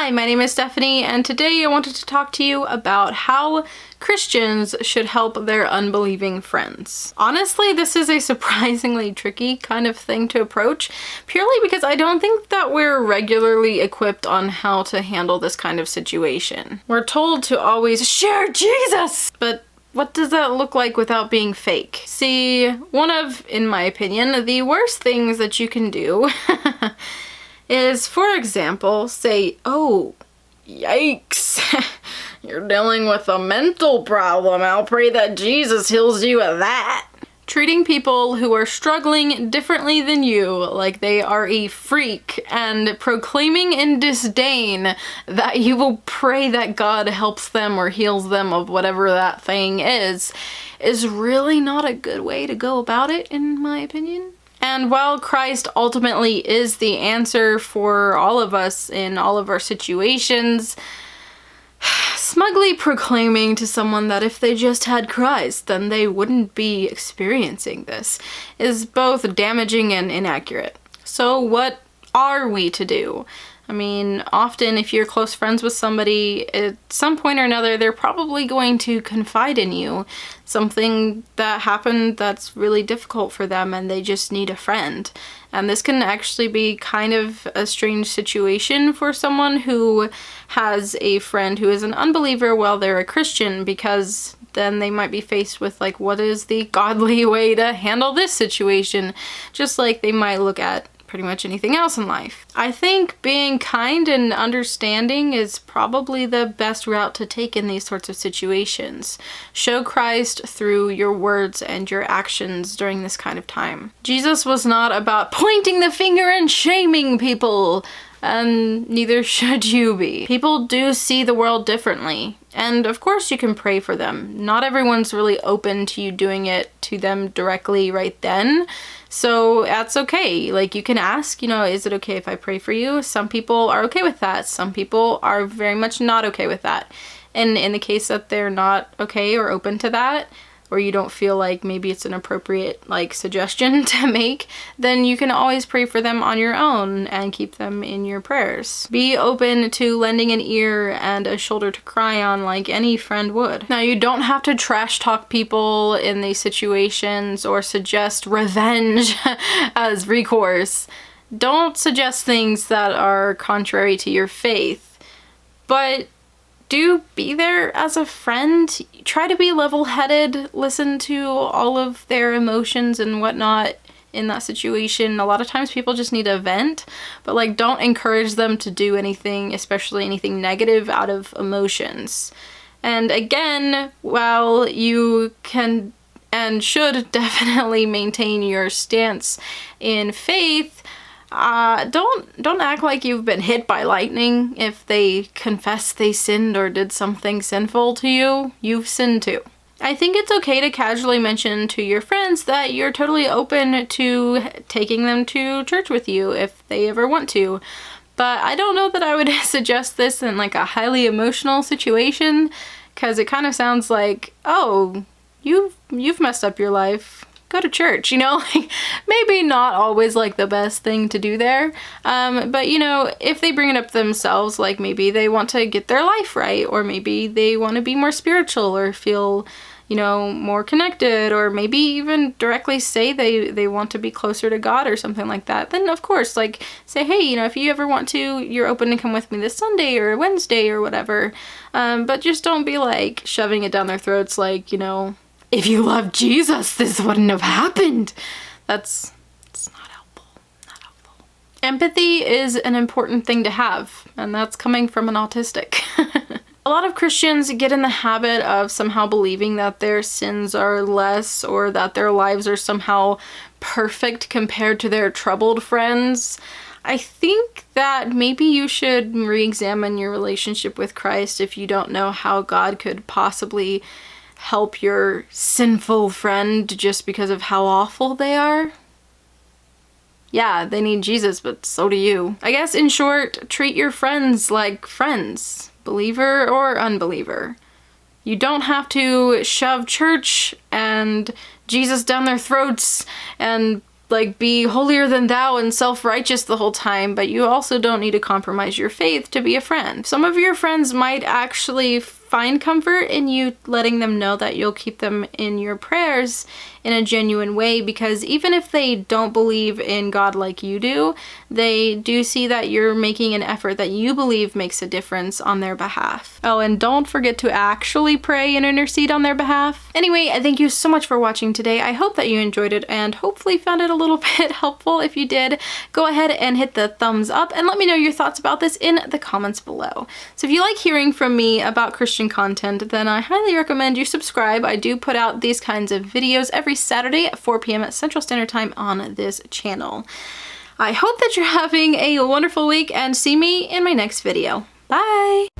Hi, my name is Stephanie, and today I wanted to talk to you about how Christians should help their unbelieving friends. Honestly, this is a surprisingly tricky kind of thing to approach, purely because I don't think that we're regularly equipped on how to handle this kind of situation. We're told to always share Jesus, but what does that look like without being fake? See, one of, in my opinion, the worst things that you can do is, for example, say, "Oh, yikes, you're dealing with a mental problem. I'll pray that Jesus heals you of that." Treating people who are struggling differently than you like they are a freak and proclaiming in disdain that you will pray that God helps them or heals them of whatever that thing is really not a good way to go about it, in my opinion. And while Christ ultimately is the answer for all of us in all of our situations, smugly proclaiming to someone that if they just had Christ, then they wouldn't be experiencing this is both damaging and inaccurate. So what are we to do? I mean, often if you're close friends with somebody, at some point or another, they're probably going to confide in you something that happened that's really difficult for them and they just need a friend. And this can actually be kind of a strange situation for someone who has a friend who is an unbeliever while they're a Christian, because then they might be faced with, like, what is the godly way to handle this situation? Just like they might look at pretty much anything else in life. I think being kind and understanding is probably the best route to take in these sorts of situations. Show Christ through your words and your actions during this kind of time. Jesus was not about pointing the finger and shaming people, and neither should you be. People do see the world differently, and of course you can pray for them. Not everyone's really open to you doing it to them directly right then, so that's okay. Like, you can ask, is it okay if I pray for you? Some people are okay with that. Some people are very much not okay with that. And in the case that they're not okay or open to that, or you don't feel like maybe it's an appropriate, suggestion to make, then you can always pray for them on your own and keep them in your prayers. Be open to lending an ear and a shoulder to cry on like any friend would. Now, you don't have to trash talk people in these situations or suggest revenge as recourse. Don't suggest things that are contrary to your faith, but do be there as a friend. Try to be level-headed, listen to all of their emotions and whatnot in that situation. A lot of times people just need a vent, but don't encourage them to do anything, especially anything negative, out of emotions. And again, while you can and should definitely maintain your stance in faith, don't act like you've been hit by lightning if they confess they sinned or did something sinful to you. You've sinned too. I think it's okay to casually mention to your friends that you're totally open to taking them to church with you if they ever want to. But I don't know that I would suggest this in a highly emotional situation, because it kind of sounds like, oh, you've messed up your life. Go to church, maybe not always the best thing to do there. But if they bring it up themselves, maybe they want to get their life right, or maybe they want to be more spiritual or feel, more connected, or maybe even directly say they want to be closer to God or something like that, then of course, say, hey, if you ever want to, you're open to come with me this Sunday or Wednesday or whatever. But just don't be shoving it down their throats if you loved Jesus, this wouldn't have happened. It's not helpful. Not helpful. Empathy is an important thing to have, and that's coming from an autistic. A lot of Christians get in the habit of somehow believing that their sins are less, or that their lives are somehow perfect compared to their troubled friends. I think that maybe you should re-examine your relationship with Christ if you don't know how God could possibly help your sinful friend just because of how awful they are. Yeah, they need Jesus, but so do you. I guess, in short, treat your friends like friends, believer or unbeliever. You don't have to shove church and Jesus down their throats and like be holier than thou and self-righteous the whole time, but you also don't need to compromise your faith to be a friend. Some of your friends might actually find comfort in you letting them know that you'll keep them in your prayers in a genuine way, because even if they don't believe in God like you do, they do see that you're making an effort that you believe makes a difference on their behalf. Oh, and don't forget to actually pray and intercede on their behalf. Anyway, thank you so much for watching today. I hope that you enjoyed it and hopefully found it a little bit helpful. If you did, go ahead and hit the thumbs up and let me know your thoughts about this in the comments below. So if you like hearing from me about Christian content, then I highly recommend you subscribe. I do put out these kinds of videos every Saturday at 4 p.m. Central Standard Time on this channel. I hope that you're having a wonderful week and see me in my next video. Bye!